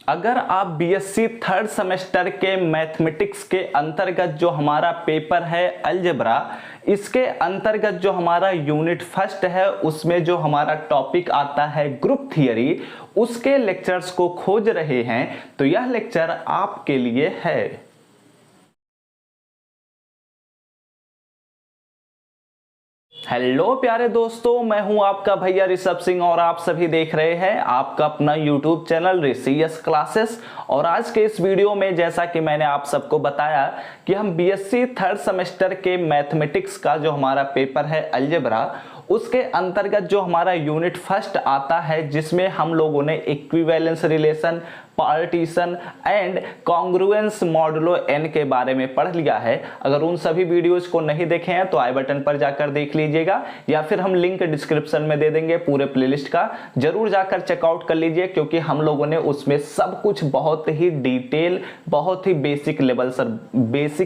अगर आप BSc third semester के मैथमेटिक्स के अंतर्गत जो हमारा पेपर है अलजेब्रा, इसके अंतर्गत जो हमारा यूनिट फर्स्ट है उसमें जो हमारा टॉपिक आता है ग्रुप थियरी, उसके लेक्चर्स को खोज रहे हैं तो यह लेक्चर आपके लिए है। हेलो प्यारे दोस्तों, मैं हूं आपका भैया ऋषभ सिंह और आप सभी देख रहे हैं आपका अपना यूट्यूब चैनल ऋषियस क्लासेस। और आज के इस वीडियो में जैसा कि मैंने आप सबको बताया कि हम बीएससी थर्ड सेमेस्टर के मैथमेटिक्स का जो हमारा पेपर है अलजेब्रा, उसके अंतर्गत जो हमारा यूनिट फर्स्ट आता है जिसमें हम लोगों ने equivalence relation, partition and congruence modulo n के बारे में पढ़ लिया है। अगर उन सभी वीडियोज को नहीं देखे हैं तो आई बटन पर जाकर देख लीजिएगा या फिर हम लिंक डिस्क्रिप्शन में दे देंगे पूरे प्लेलिस्ट का, जरूर जाकर चेकआउट कर लीजिए क्योंकि हम लोगों ने उसमें सब कुछ बहुत ही डिटेल, बहुत ही बेसिक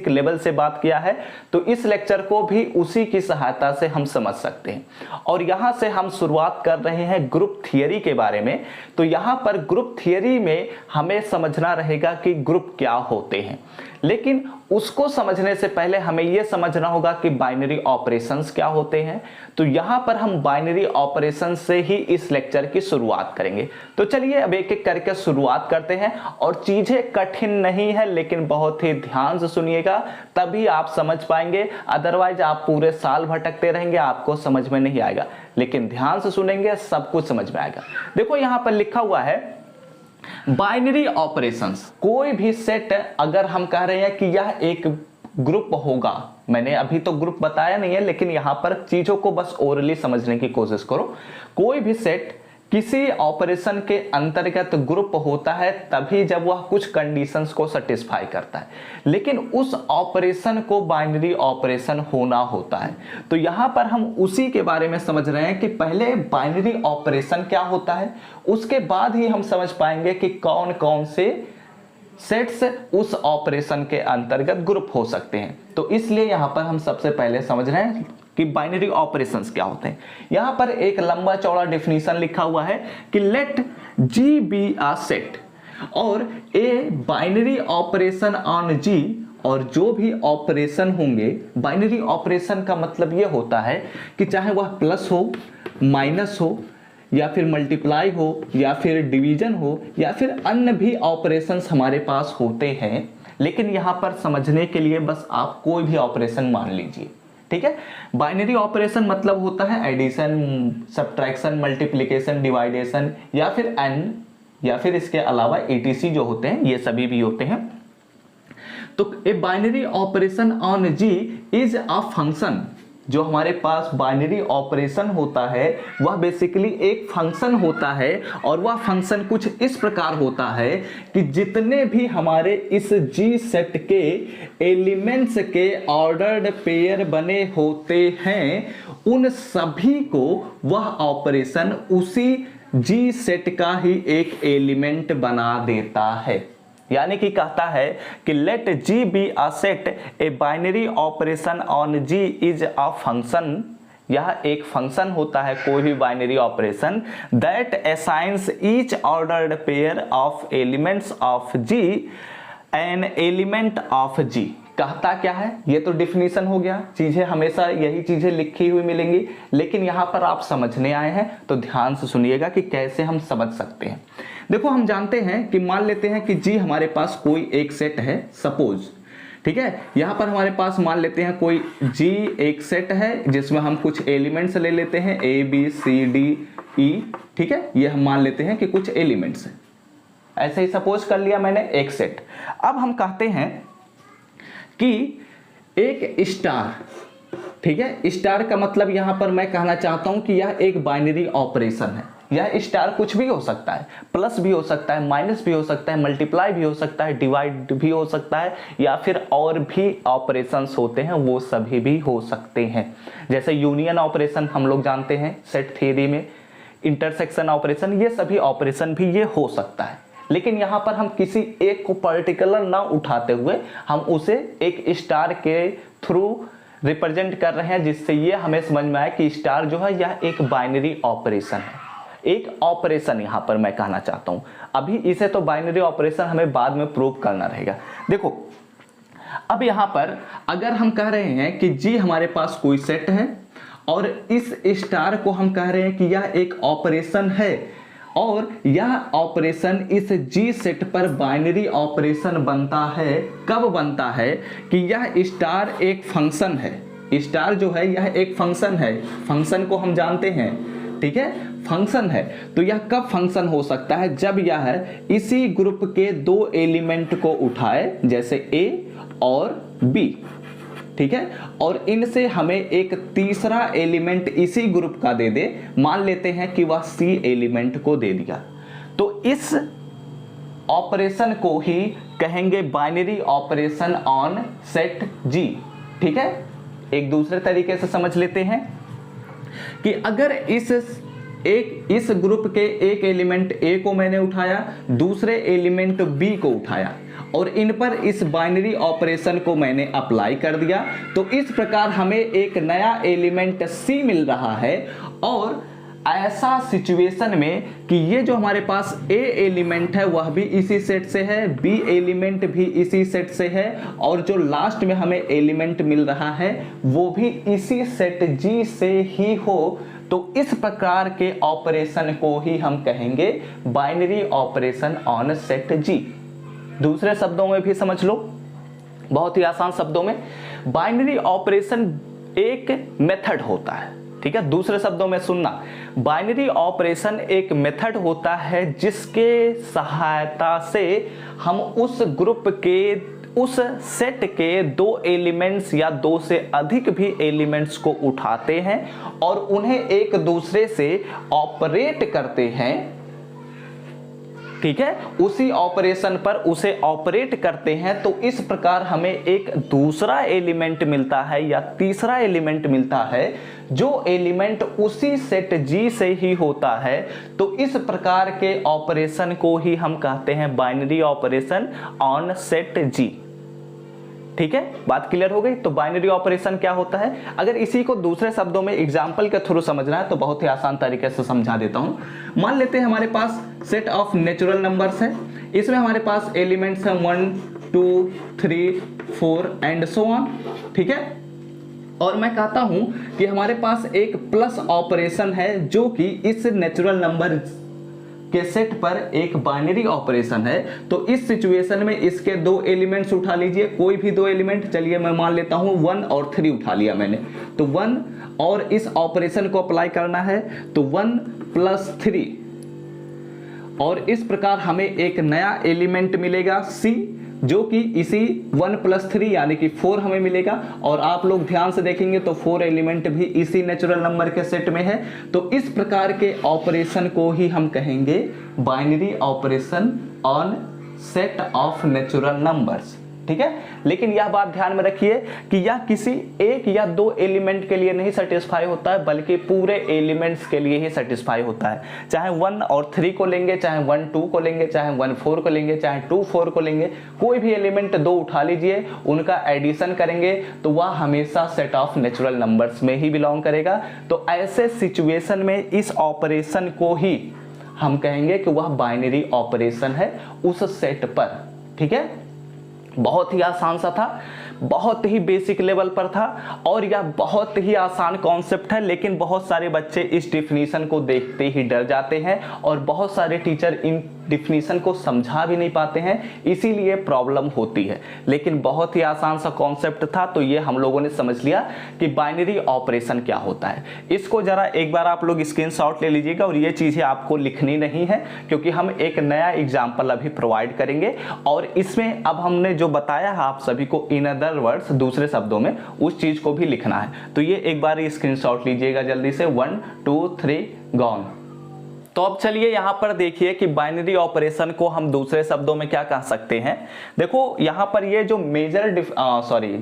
लेवल से बात किया है। तो इस लेक्चर को भी उसी की सहायता से हम समझ सकते हैं। और यहां से हम शुरुआत कर रहे हैं ग्रुप थियरी के बारे में। तो यहां पर ग्रुप थियरी में हमें समझना रहेगा कि ग्रुप क्या होते हैं, लेकिन उसको समझने से पहले हमें यह समझना होगा कि बाइनरी ऑपरेशंस क्या होते हैं। तो यहां पर हम बाइनरी ऑपरेशंस से ही इस लेक्चर की शुरुआत करेंगे। तो चलिए अब एक एक करके शुरुआत करते हैं। और चीजें कठिन नहीं है लेकिन बहुत ही ध्यान से सुनिएगा तभी आप समझ पाएंगे, अदरवाइज आप पूरे साल भटकते रहेंगे, आपको समझ में नहीं आएगा। लेकिन ध्यान से सुनेंगे सब कुछ समझ में आएगा। देखो यहां पर लिखा हुआ है बाइनरी ऑपरेशंस। कोई भी सेट अगर हम कह रहे हैं कि यह एक ग्रुप होगा, मैंने अभी तो ग्रुप बताया नहीं है लेकिन यहां पर चीजों को बस ओरली समझने की कोशिश करो। कोई भी सेट किसी ऑपरेशन के अंतर्गत ग्रुप होता है तभी जब वह कुछ कंडीशंस को सेटिस्फाई करता है, लेकिन उस ऑपरेशन को बाइनरी ऑपरेशन होना होता है। तो यहां पर हम उसी के बारे में समझ रहे हैं कि पहले बाइनरी ऑपरेशन क्या होता है, उसके बाद ही हम समझ पाएंगे कि कौन कौन से सेट्स उस ऑपरेशन के अंतर्गत ग्रुप हो सकते हैं। तो इसलिए यहां पर हम सबसे पहले समझ रहे हैं कि बाइनरी ऑपरेशंस क्या होते हैं। यहां पर एक लंबा चौड़ा डेफिनेशन लिखा हुआ है कि let G be a set और a binary operation on G, और जो भी ऑपरेशन होंगे, बाइनरी ऑपरेशन का मतलब यह होता है कि चाहे वह प्लस हो, माइनस हो, या फिर मल्टीप्लाई हो, या फिर डिवीजन हो, या फिर अन्य भी ऑपरेशंस हमारे पास होते हैं। लेकिन यहां पर समझने के लिए बस आप कोई भी ऑपरेशन मान लीजिए, ठीक है। बाइनरी ऑपरेशन मतलब होता है एडिशन, सब्ट्रैक्शन, मल्टीप्लिकेशन, डिवाइडेशन, या फिर एन, या फिर इसके अलावा एटीसी जो होते हैं ये सभी भी होते हैं। तो a binary operation on G is a function. जो हमारे पास बाइनरी ऑपरेशन होता है वह बेसिकली एक फंक्शन होता है, और वह फंक्शन कुछ इस प्रकार होता है कि जितने भी हमारे इस जी सेट के एलिमेंट्स के ऑर्डर्ड पेयर बने होते हैं उन सभी को वह ऑपरेशन उसी जी सेट का ही एक एलिमेंट बना देता है। यानी कि कहता है कि let G be a set, a binary operation on G is a function. यह एक फंक्शन होता है कोई भी binary operation that assigns each ordered pair of elements of G an element of G. कहता क्या है, ये तो डिफिनीशन हो गया, चीजें हमेशा यही चीजें लिखी हुई मिलेंगी, लेकिन यहां पर आप समझने आए हैं तो ध्यान से सुनिएगा कि कैसे हम समझ सकते हैं। देखो हम जानते हैं कि मान लेते हैं कि जी हमारे पास कोई एक सेट है, सपोज, ठीक है। यहां पर हमारे पास मान लेते हैं कोई जी एक सेट है जिसमें हम कुछ एलिमेंट्स ले लेते हैं A B C D E, ठीक है। ये हम मान लेते हैं कि कुछ एलिमेंट्स हैं, ऐसे ही सपोज कर लिया मैंने एक सेट। अब हम कहते हैं कि एक स्टार, ठीक है। स्टार का मतलब यहां पर मैं कहना चाहता हूं कि यह एक बाइनरी ऑपरेशन है। यह स्टार कुछ भी हो सकता है, प्लस भी हो सकता है, माइनस भी हो सकता है, मल्टीप्लाई भी हो सकता है, डिवाइड भी हो सकता है, या फिर और भी ऑपरेशंस होते हैं वो सभी भी हो सकते हैं। जैसे यूनियन ऑपरेशन हम लोग जानते हैं सेट थ्योरी में, इंटरसेक्शन ऑपरेशन, ये सभी ऑपरेशन भी ये हो सकता है। लेकिन यहां पर हम किसी एक को पर्टिकुलर ना उठाते हुए हम उसे एक स्टार के थ्रू रिप्रेजेंट कर रहे हैं, जिससे ये हमें समझ में आए कि स्टार जो है यह एक बाइनरी ऑपरेशन है। एक ऑपरेशन यहां पर मैं कहना चाहता हूं। अभी इसे तो बाइनरी ऑपरेशन हमें बाद में प्रूव करना रहेगा। देखो अब यहां पर अगर हम कह रहे हैं कि जी हमारे पास कोई सेट है और इस स्टार को हम कह रहे हैं कि यह एक ऑपरेशन है और यह ऑपरेशन इस जी सेट पर बाइनरी ऑपरेशन बनता है। कब बनता है कि यह स्टार एक फंक्शन है, स्टार जो है यह एक फंक्शन है, फंक्शन को हम जानते हैं, ठीक है, फंक्शन है। तो यह कब फंक्शन हो सकता है, जब यह इसी ग्रुप के दो एलिमेंट को उठाए, जैसे ए और बी, ठीक है, और इनसे हमें एक तीसरा एलिमेंट इसी ग्रुप का दे दे। मान लेते हैं कि वह सी एलिमेंट को दे दिया, तो इस ऑपरेशन को ही कहेंगे बाइनरी ऑपरेशन ऑन सेट जी। ठीक है, एक दूसरे तरीके से समझ लेते हैं कि अगर इस ग्रुप के एक एलिमेंट ए को मैंने उठाया, दूसरे एलिमेंट बी को उठाया और इन पर इस बाइनरी ऑपरेशन को मैंने अप्लाई कर दिया, तो इस प्रकार हमें एक नया एलिमेंट सी मिल रहा है। और ऐसा सिचुएशन में कि ये जो हमारे पास ए एलिमेंट है वह भी इसी सेट से है, बी एलिमेंट भी इसी सेट से है और जो लास्ट में हमें एलिमेंट मिल रहा है वो भी इसी सेट जी से ही हो, तो इस प्रकार के ऑपरेशन को ही हम कहेंगे बाइनरी ऑपरेशन ऑन सेट जी। दूसरे शब्दों में भी समझ लो, बहुत ही आसान शब्दों में, बाइनरी ऑपरेशन एक मेथड होता है। ठीक है, दूसरे शब्दों में सुनना, बाइनरी ऑपरेशन एक मेथड होता है जिसके सहायता से हम उस ग्रुप के, उस सेट के दो एलिमेंट्स या दो से अधिक भी एलिमेंट्स को उठाते हैं और उन्हें एक दूसरे से ऑपरेट करते हैं। ठीक है, उसी ऑपरेशन पर उसे ऑपरेट करते हैं, तो इस प्रकार हमें एक दूसरा एलिमेंट मिलता है या तीसरा एलिमेंट मिलता है जो एलिमेंट उसी सेट जी से ही होता है। तो इस प्रकार के ऑपरेशन को ही हम कहते हैं बाइनरी ऑपरेशन ऑन सेट जी। ठीक है, बात क्लियर हो गई। तो बाइनरी ऑपरेशन क्या होता है, अगर इसी को दूसरे शब्दों में एग्जांपल के थ्रू समझना है तो बहुत ही आसान तरीके से समझा देता हूं। मान लेते हैं हमारे पास सेट ऑफ नेचुरल नंबर्स है, इसमें हमारे पास एलिमेंट्स हैं 1 2 3 4 एंड सो ऑन। ठीक है, और मैं कहता हूं कि हमारे पास एक प्लस ऑपरेशन है जो कि इस नेचुरल नंबर के सेट पर एक बाइनरी ऑपरेशन है। तो इस सिचुएशन में इसके दो एलिमेंट्स उठा लीजिए, कोई भी दो एलिमेंट, चलिए मैं मान लेता हूं 1 और 3 उठा लिया मैंने, तो 1 और इस ऑपरेशन को अप्लाई करना है तो 1 + 3 और इस प्रकार हमें एक नया एलिमेंट मिलेगा C, जो कि इसी 1 + 3 यानी कि 4 हमें मिलेगा। और आप लोग ध्यान से देखेंगे तो 4 एलिमेंट भी इसी नेचुरल नंबर के सेट में है। तो इस प्रकार के ऑपरेशन को ही हम कहेंगे binary operation on set of natural numbers. ठीक है, लेकिन यह बात ध्यान में रखिए कि यह किसी एक या दो एलिमेंट के लिए नहीं सेटिस्फाई होता है, बल्कि पूरे एलिमेंट्स के लिए ही सेटिस्फाई होता है। चाहे 1 और 3 को लेंगे, चाहे 1 2 को लेंगे, चाहे 1 4 को लेंगे, चाहे 2 4 को लेंगे, कोई भी एलिमेंट दो उठा लीजिए, उनका एडिशन करेंगे तो वह हमेशा सेट ऑफ नेचुरल नंबर्स में ही बिलोंग करेगा। तो ऐसे सिचुएशन में इस ऑपरेशन को ही हम कहेंगे कि वह बाइनरी ऑपरेशन है उस सेट पर। ठीक है, बहुत ही आसान सा था, बहुत ही बेसिक लेवल पर था और यह बहुत ही आसान कॉन्सेप्ट है, लेकिन बहुत सारे बच्चे इस डिफिनीशन को देखते ही डर जाते हैं और बहुत सारे टीचर इन डिफिनीशन को समझा भी नहीं पाते हैं, इसीलिए प्रॉब्लम होती है। लेकिन बहुत ही आसान सा कॉन्सेप्ट था, तो ये हम लोगों ने समझ लिया कि बाइनरी ऑपरेशन क्या होता है। इसको जरा एक बार आप लोग स्क्रीनशॉट ले लीजिएगा और ये चीजें आपको लिखनी नहीं है, क्योंकि हम एक नया एग्जाम्पल अभी प्रोवाइड करेंगे और इसमें अब हमने जो बताया है आप सभी को, इन अदर वर्ड्स, दूसरे शब्दों में, उस चीज को भी लिखना है। तो ये एक बार स्क्रीनशॉट लीजिएगा जल्दी से, 1 2 3 गॉन। तो अब चलिए यहां पर देखिए कि बाइनरी ऑपरेशन को हम दूसरे शब्दों में क्या कह सकते हैं। देखो यहां पर ये जो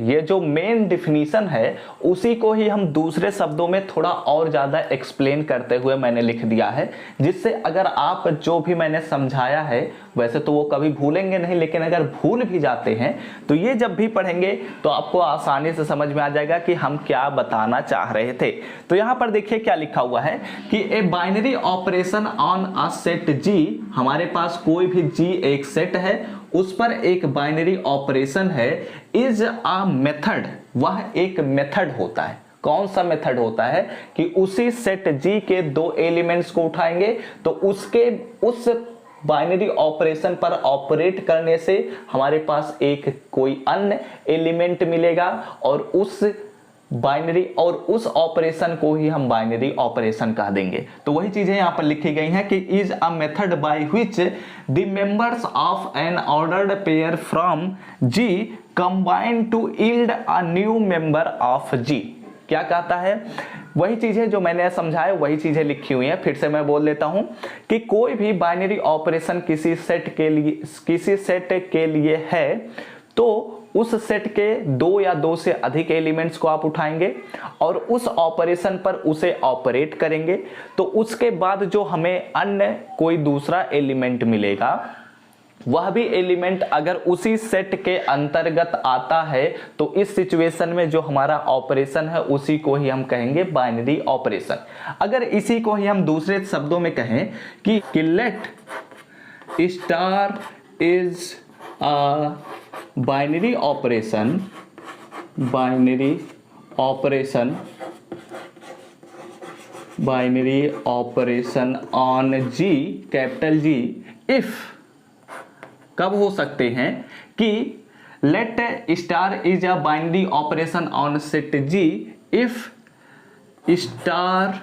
ये जो मेन डिफिनीशन है उसी को ही हम दूसरे शब्दों में थोड़ा और ज्यादा एक्सप्लेन करते हुए मैंने लिख दिया है, जिससे अगर आप जो भी मैंने समझाया है वैसे तो वो कभी भूलेंगे नहीं, लेकिन अगर भूल भी जाते हैं तो ये जब भी पढ़ेंगे तो आपको आसानी से समझ में आ जाएगा कि हम क्या बताना चाह रहे थे। तो यहां पर देखिए क्या लिखा हुआ है कि a binary operation on a set G, हमारे पास कोई भी जी एक सेट है, उस पर एक बाइनरी ऑपरेशन है, इज अ मेथड, वह एक मेथड होता है। कौन सा मेथड होता है कि उसी सेट जी के दो एलिमेंट्स को उठाएंगे तो उस बाइनरी ऑपरेशन पर ऑपरेट करने से हमारे पास एक कोई अन्य एलिमेंट मिलेगा और उस ऑपरेशन को ही हम बाइनरी ऑपरेशन कह देंगे। तो वही चीजें यहां पर लिखी गई हैं कि is a method by which the members of an ordered pair from G combine to yield a new member of G. क्या कहता है, वही चीजें जो मैंने समझाया वही चीजें लिखी हुई हैं, फिर से मैं बोल देता हूं कि कोई भी बाइनरी ऑपरेशन किसी सेट के लिए है तो उस सेट के दो या दो से अधिक एलिमेंट्स को आप उठाएंगे और उस ऑपरेशन पर उसे ऑपरेट करेंगे, तो उसके बाद जो हमें अन्य कोई दूसरा एलिमेंट मिलेगा, वह भी एलिमेंट अगर उसी सेट के अंतर्गत आता है तो इस सिचुएशन में जो हमारा ऑपरेशन है उसी को ही हम कहेंगे बाइनरी ऑपरेशन। अगर इसी को ही हम दूसरे शब्दों में कहें कि let star is a binary operation on G, capital G, if कब हो सकते हैं कि let star is a binary operation on set G if star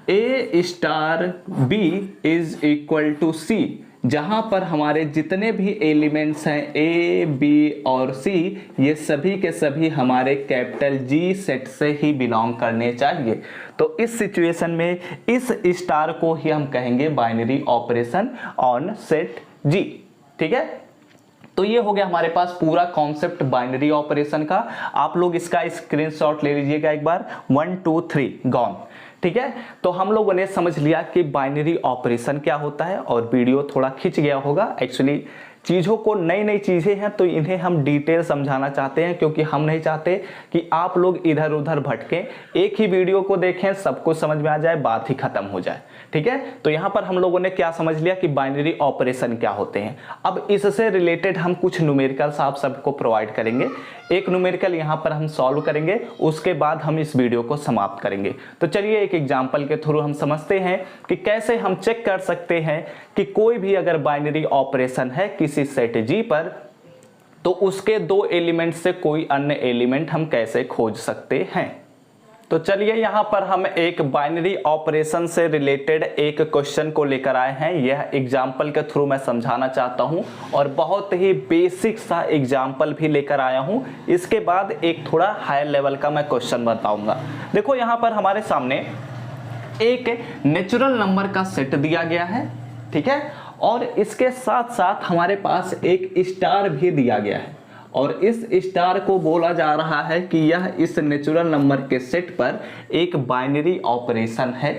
a star b is equal to c, जहां पर हमारे जितने भी एलिमेंट्स हैं ए बी और सी ये सभी के सभी हमारे कैपिटल जी सेट से ही बिलोंग करने चाहिए। तो इस सिचुएशन में इस स्टार को ही हम कहेंगे बाइनरी ऑपरेशन ऑन सेट जी। ठीक है, तो ये हो गया हमारे पास पूरा कॉन्सेप्ट बाइनरी ऑपरेशन का। आप लोग इसका स्क्रीनशॉट ले लीजिएगा एक बार, 1 2 3 गॉन। ठीक है, तो हम लोगों ने समझ लिया कि बाइनरी ऑपरेशन क्या होता है और वीडियो थोड़ा खिंच गया होगा। एक्चुअली चीज़ों को नई चीज़ें हैं तो इन्हें हम डिटेल समझाना चाहते हैं, क्योंकि हम नहीं चाहते कि आप लोग इधर उधर भटकें, एक ही वीडियो को देखें, सब कुछ समझ में आ जाए, बात ही खत्म हो जाए। ठीक है, तो यहाँ पर हम लोगों ने क्या समझ लिया कि बाइनरी ऑपरेशन क्या होते हैं। अब इससे रिलेटेड हम कुछ न्यूमेरिकल्स आप सबको प्रोवाइड करेंगे। एक न्यूमेरिकल यहाँ पर हम सॉल्व करेंगे, उसके बाद हम इस वीडियो को समाप्त करेंगे। तो चलिए एक एग्जाम्पल के थ्रू हम समझते हैं कि कैसे हम चेक कर सकते हैं कि कोई भी अगर बाइनरी ऑपरेशन है किसी सेट जी पर तो उसके दो एलिमेंट से कोई अन्य एलिमेंट हम कैसे खोज सकते हैं। तो चलिए यहाँ पर हम एक बाइनरी ऑपरेशन से रिलेटेड एक क्वेश्चन को लेकर आए हैं। यह एग्जाम्पल के थ्रू मैं समझाना चाहता हूँ और बहुत ही बेसिक सा एग्जाम्पल भी लेकर आया हूँ। इसके बाद एक थोड़ा हायर लेवल का मैं क्वेश्चन बताऊंगा। देखो यहाँ पर हमारे सामने एक नेचुरल नंबर का सेट दिया गया है, ठीक है, और इसके साथ साथ हमारे पास एक स्टार भी दिया गया है और इस स्टार को बोला जा रहा है कि यह इस नेचुरल नंबर के सेट पर एक बाइनरी ऑपरेशन है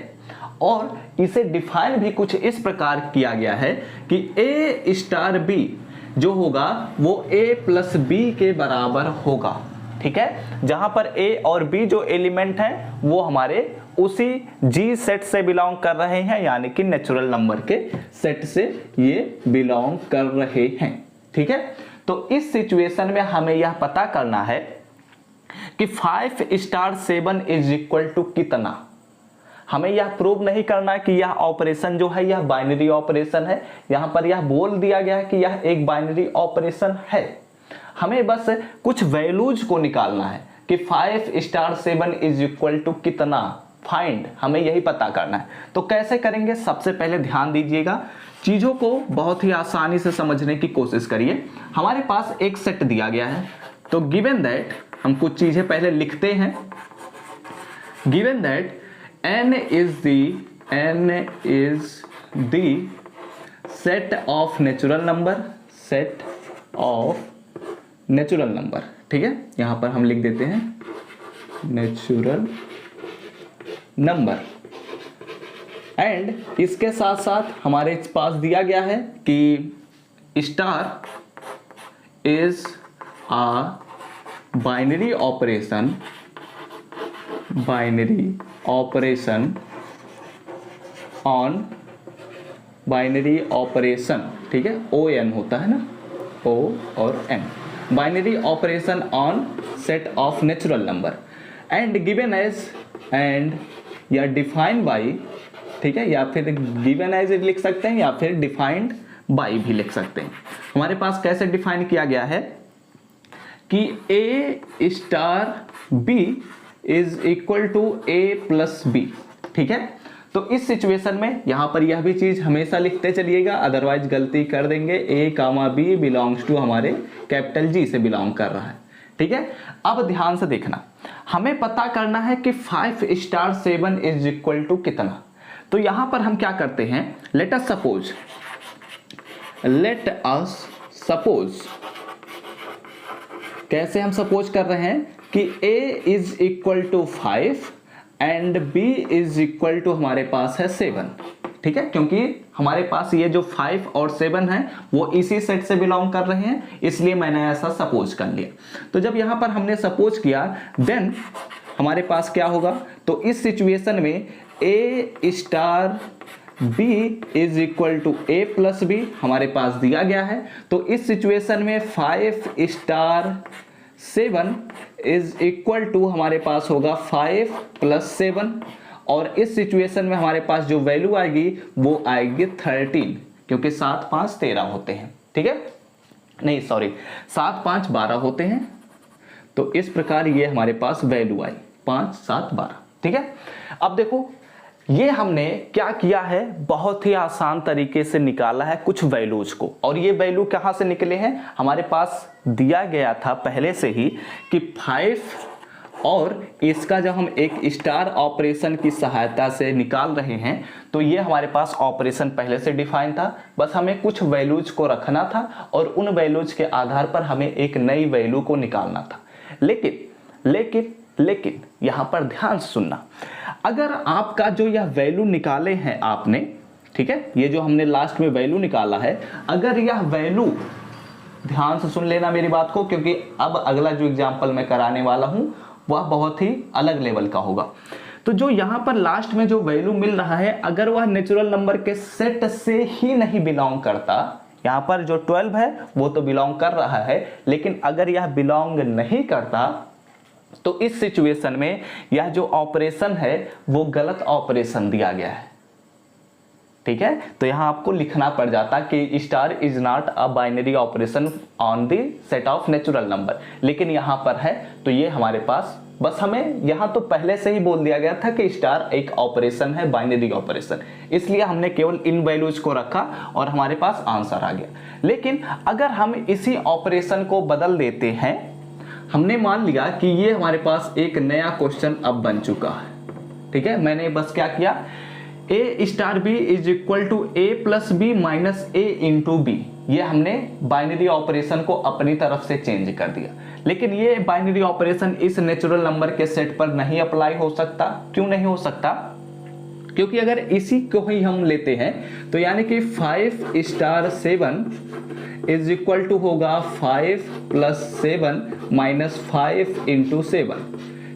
और इसे डिफाइन भी कुछ इस प्रकार किया गया है कि ए स्टार बी जो होगा वो a प्लस बी के बराबर होगा। ठीक है, जहां पर a और b जो एलिमेंट हैं वो हमारे उसी g सेट से बिलोंग कर रहे हैं, यानी कि नेचुरल नंबर के सेट से ये बिलोंग कर रहे हैं। ठीक है, तो इस सिचुएशन में हमें यह पता करना है कि 5 स्टार 7 इज इक्वल टू कितना। हमें यह प्रूव नहीं करना कि यह ऑपरेशन जो है यह बाइनरी ऑपरेशन है, यहां पर यह बोल दिया गया है कि यह एक बाइनरी ऑपरेशन है। हमें बस कुछ वैल्यूज को निकालना है कि 5 स्टार 7 इज इक्वल टू कितना, फाइंड, हमें यही पता करना है। तो कैसे करेंगे, सबसे पहले ध्यान दीजिएगा, चीजों को बहुत ही आसानी से समझने की कोशिश करिए। हमारे पास एक सेट दिया गया है, तो गिवन दैट हम कुछ चीजें पहले लिखते हैं। Given that n is the set of natural number, set of natural number। ठीक है, यहां पर हम लिख देते हैं नेचुरल नंबर, एंड इसके साथ साथ हमारे पास दिया गया है कि star is a binary operation on binary operation, ठीक है, ON होता है ना, O और N, binary operation on set of natural number and given as and या defined by, ठीक है, या फिर given as लिख सकते हैं या फिर defined by भी लिख सकते हैं। हमारे पास कैसे डिफाइन किया गया है कि A star B is equal to A plus B, ठीक है। तो इस सिचुएशन में यहां पर यह भी चीज हमेशा लिखते चलिएगा, अदरवाइज गलती कर देंगे। A comma B belongs to हमारे कैपिटल G से बिलोंग कर रहा है, ठीक है। अब ध्यान से देखना, हमें पता करना है कि 5 स्टार 7 इज इक्वल टू कितना। तो यहां पर हम क्या करते हैं, लेट अस सपोज, कैसे हम सपोज कर रहे हैं कि A is equal to 5 and B is equal to हमारे पास है 7, ठीक है, क्योंकि हमारे पास ये जो 5 और 7 है वो इसी सेट से बिलोंग कर रहे हैं, इसलिए मैंने ऐसा सपोज कर लिया। तो जब यहां पर हमने सपोज किया देन हमारे पास क्या होगा, तो इस सिचुएशन में A star B is equal to A plus B हमारे पास दिया गया है। तो इस सिचुएशन में 5 स्टार 7 इज इक्वल टू हमारे पास होगा 5 प्लस 7, और इस सिचुएशन में हमारे पास जो वैल्यू आएगी वो आएगी 13, क्योंकि 7 5 13 होते हैं, ठीक है, नहीं सॉरी 7 5 12 होते हैं। तो इस प्रकार ये हमारे पास वैल्यू आई 5 7 12, ठीक है। अब देखो ये हमने क्या किया है, बहुत ही आसान तरीके से निकाला है कुछ वैल्यूज को, और ये वैल्यू कहां से निकले हैं, हमारे पास दिया गया था पहले से ही कि 5, और इसका जब हम एक स्टार ऑपरेशन की सहायता से निकाल रहे हैं तो ये हमारे पास ऑपरेशन पहले से डिफाइन था, बस हमें कुछ वैल्यूज को रखना था और उन वैल्यूज के आधार पर हमें एक नई वैल्यू को निकालना था। लेकिन यहां पर ध्यान से सुनना, अगर आपका जो यह वैल्यू निकाले हैं आपने, ठीक है, ये जो हमने लास्ट में वैल्यू निकाला है, अगर यह वैल्यू, ध्यान से सुन लेना मेरी बात को, क्योंकि अब अगला जो एग्जांपल मैं कराने वाला हूं वह बहुत ही अलग लेवल का होगा। तो जो यहां पर लास्ट में जो वैल्यू मिल रहा है, अगर वह नेचुरल नंबर के सेट से ही नहीं बिलोंग करता, यहां पर जो 12 है वो तो बिलोंग कर रहा है, लेकिन अगर यह बिलोंग नहीं करता तो इस सिचुएशन में यह जो ऑपरेशन है वो गलत ऑपरेशन दिया गया है, ठीक है। तो यहां आपको लिखना पड़ जाता कि star is not a binary operation on the set of natural number, लेकिन यहां पर है तो ये हमारे पास, बस हमें यहां तो पहले से ही बोल दिया गया था कि स्टार एक ऑपरेशन है, बाइनरी ऑपरेशन, इसलिए हमने केवल इन वैल्यूज को रखा और हमारे पास आंसर आ गया। लेकिन अगर हम इसी ऑपरेशन को बदल देते हैं, हमने मान लिया कि ये हमारे पास एक नया क्वेश्चन अब बन चुका है, ठीक है, मैंने बस क्या किया, A star B is equal to A plus B minus A into B, ये हमने बाइनरी ऑपरेशन को अपनी तरफ से चेंज कर दिया। लेकिन ये बाइनरी ऑपरेशन इस नेचुरल नंबर के सेट पर नहीं अप्लाई हो सकता। क्यों नहीं हो सकता, क्योंकि अगर इसी को ही हम लेते हैं तो यानी कि 5 स्टार 7 इज इक्वल टू होगा 5 प्लस 7 माइनस 5 इंटू 7,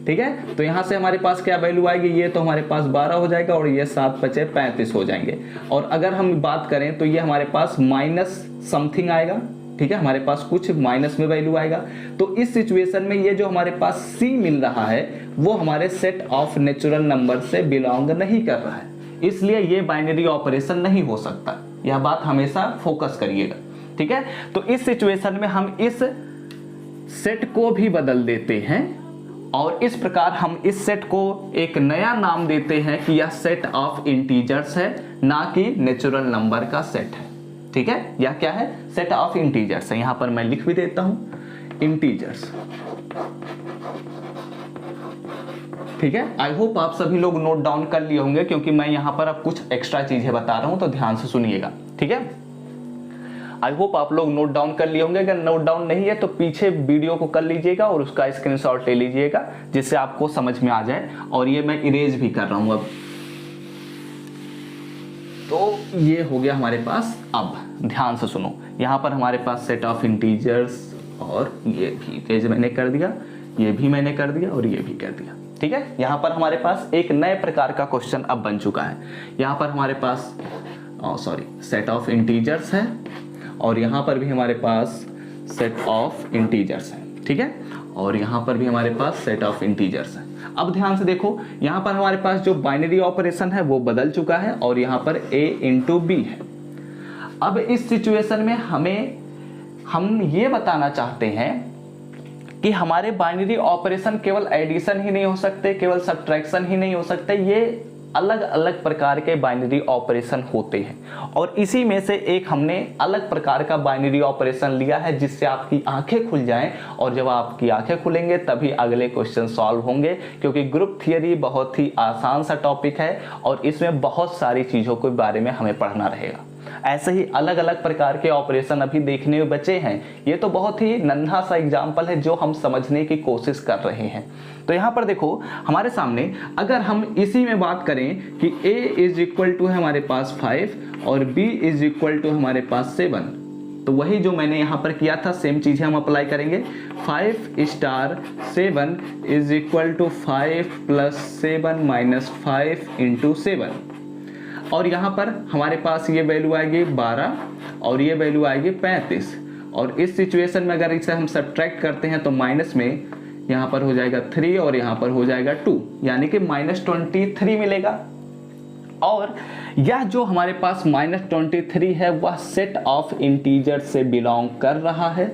ठीक है। तो यहां से हमारे पास क्या वैल्यू आएगी, ये तो हमारे पास 12 हो जाएगा और ये 7 5 35 हो जाएंगे। और अगर हम बात करें तो ये हमारे पास माइनस समथिंग आएगा, ठीक है, हमारे पास कुछ माइनस में वैल्यू आएगा। तो इस सिचुएशन में ये जो हमारे पास C मिल रहा है वो हमारे सेट ऑफ नेचुरल नंबर से बिलोंग नहीं कर रहा है, इसलिए ये बाइनरी ऑपरेशन नहीं हो सकता। यह बात हमेशा फोकस करिएगा, ठीक है। तो इस सिचुएशन में हम इस सेट को भी बदल देते हैं और इस प्रकार हम इस सेट को एक नया नाम देते हैं कि यह सेट ऑफ इंटीजर्स है, ना कि नेचुरल नंबर का सेट है, ठीक है। यह क्या है, सेट ऑफ इंटीजर्स है। यहां पर मैं लिख भी देता हूं इंटीजर्स, ठीक है। आई होप आप सभी लोग नोट डाउन कर लिए होंगे, क्योंकि मैं यहां पर अब कुछ एक्स्ट्रा चीजें बता रहा हूं, तो ध्यान से सुनिएगा, ठीक है। आई होप आप लोग नोट डाउन कर लिए होंगे। अगर नोट डाउन नहीं है तो पीछे वीडियो को कर लीजिएगा और उसका स्क्रीनशॉट ले लीजिएगा, जिससे आपको समझ में आ जाए। और ये मैं इरेज भी कर रहा हूं अब। तो ये हो गया हमारे पास। अब ध्यान से सुनो, यहाँ पर हमारे पास सेट ऑफ इंटीजर्स और ये भी जो मैंने कर दिया, ये भी मैंने कर दिया और ये भी कर दिया। ठीक है, यहाँ पर हमारे पास एक नए प्रकार का क्वेश्चन अब बन चुका है। यहाँ पर हमारे पास सेट ऑफ इंटीजर्स है और यहाँ पर भी हमारे पास सेट ऑफ इंटीजर्स है। ठीक है, और यहाँ पर भी हमारे पास सेट ऑफ इंटीजर्स है। अब ध्यान से देखो, यहाँ पर हमारे पास जो बाइनरी ऑपरेशन है वो बदल चुका है और यहाँ पर a इंटू बी है। अब इस सिचुएशन में हम ये बताना चाहते हैं कि हमारे बाइनरी ऑपरेशन केवल एडिशन ही नहीं हो सकते, केवल सब्ट्रैक्शन ही नहीं हो सकते, ये अलग अलग प्रकार के बाइनरी ऑपरेशन होते हैं। और इसी में से एक हमने अलग प्रकार का बाइनरी ऑपरेशन लिया है जिससे आपकी आंखें खुल जाएं, और जब आपकी आंखें खुलेंगे तभी अगले क्वेश्चन सॉल्व होंगे, क्योंकि ग्रुप थियरी बहुत ही आसान सा टॉपिक है और इसमें बहुत सारी चीज़ों के बारे में हमें पढ़ना रहेगा। ऐसे ही अलग अलग प्रकार के ऑपरेशन अभी देखने में बचे हैं। ये तो बहुत ही नन्हा सा एग्जाम्पल है जो हम समझने की कोशिश कर रहे हैं। तो यहाँ पर देखो हमारे सामने, अगर हम इसी में बात करें कि a इज इक्वल टू है हमारे पास 5 और b इज इक्वल टू हमारे पास 7, तो वही जो मैंने यहाँ पर किया था सेम चीज़ हम अप्लाई करेंगे। 5 star 7 is equal to 5 plus 7 minus 5 into 7, और यहाँ पर हमारे पास ये वैल्यू आएगी 12 और ये वैल्यू आएगी 35। और इस सिचुएशन में अगर इसे हम सब्ट्रैक्ट करते हैं तो माइनस में यहाँ पर हो जाएगा 3 और यहाँ पर हो जाएगा 2, यानी कि -23 मिलेगा। और यह जो हमारे पास -23 है वह सेट ऑफ इंटीजर से बिलोंग कर रहा है,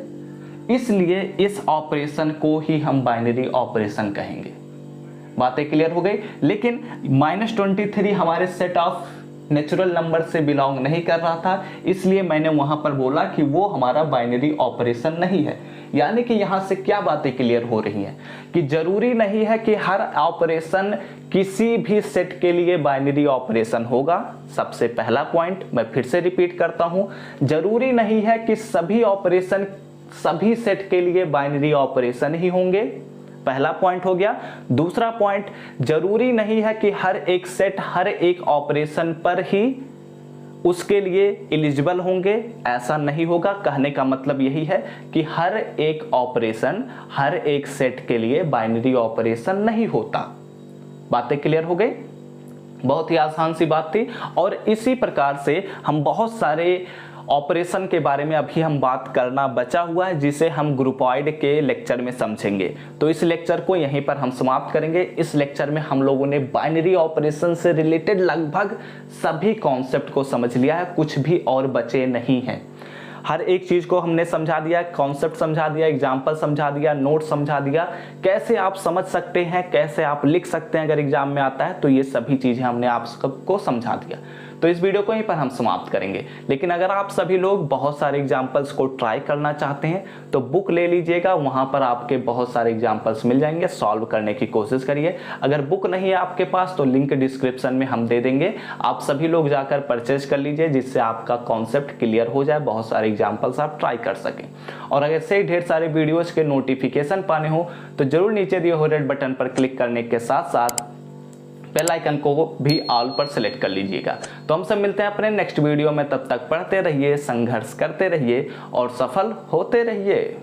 इसलिए इस ऑपरेशन को ही हम बाइनरी ऑपरेशन कहेंगे। बातें क्लियर हो गई। लेकिन -23 हमारे सेट ऑफ नेचुरल नंबर से बिलोंग नहीं कर रहा था, इसलिए मैंने वहां पर बोला कि वो हमारा बाइनरी ऑपरेशन नहीं है। यानी कि यहां से क्या बातें क्लियर हो रही हैं कि जरूरी नहीं है कि हर ऑपरेशन किसी भी सेट के लिए बाइनरी ऑपरेशन होगा। सबसे पहला पॉइंट मैं फिर से रिपीट करता हूं, जरूरी नहीं है कि सभी ऑपरेशन सभी सेट के लिए बाइनरी ऑपरेशन ही होंगे। पहला पॉइंट हो गया। दूसरा पॉइंट, जरूरी नहीं है कि हर एक सेट हर एक ऑपरेशन पर ही उसके लिए एलिजिबल होंगे, ऐसा नहीं होगा। कहने का मतलब यही है कि हर एक ऑपरेशन हर एक सेट के लिए बाइनरी ऑपरेशन नहीं होता। बातें क्लियर हो गई। बहुत ही आसान सी बात थी। और इसी प्रकार से हम बहुत सारे ऑपरेशन के बारे में अभी हम बात करना बचा हुआ है, जिसे हम ग्रुपॉइड के लेक्चर में समझेंगे। तो इस लेक्चर को यहीं पर हम समाप्त करेंगे। इस लेक्चर में हम लोगों ने बाइनरी ऑपरेशन से रिलेटेड लगभग सभी कॉन्सेप्ट को समझ लिया है, कुछ भी और बचे नहीं हैं। हर एक चीज को हमने समझा दिया, कॉन्सेप्ट समझा दिया, एग्जाम्पल समझा दिया, नोट समझा दिया, कैसे आप समझ सकते हैं, कैसे आप लिख सकते हैं अगर एग्जाम में आता है, तो ये सभी चीजें हमने आप सबको समझा दिया। तो इस वीडियो को यहीं पर हम समाप्त करेंगे। लेकिन अगर आप सभी लोग बहुत सारे एग्जाम्पल्स को ट्राई करना चाहते हैं तो बुक ले लीजिएगा, वहां पर आपके बहुत सारे एग्जाम्पल्स मिल जाएंगे, सॉल्व करने की कोशिश करिए। अगर बुक नहीं है आपके पास तो लिंक डिस्क्रिप्शन में हम दे देंगे, आप सभी लोग जाकर परचेज कर लीजिए, जिससे आपका कॉन्सेप्ट क्लियर हो जाए, बहुत सारे एग्जाम्पल्स आप ट्राई कर सकें। और अगर से ढेर सारे वीडियोज के नोटिफिकेशन पाने हो तो जरूर नीचे दिए हुए रेड बटन पर क्लिक करने के साथ साथ बेल आइकन को भी ऑल पर सेलेक्ट कर लीजिएगा। तो हम सब मिलते हैं अपने नेक्स्ट वीडियो में, तब तक पढ़ते रहिए, संघर्ष करते रहिए और सफल होते रहिए।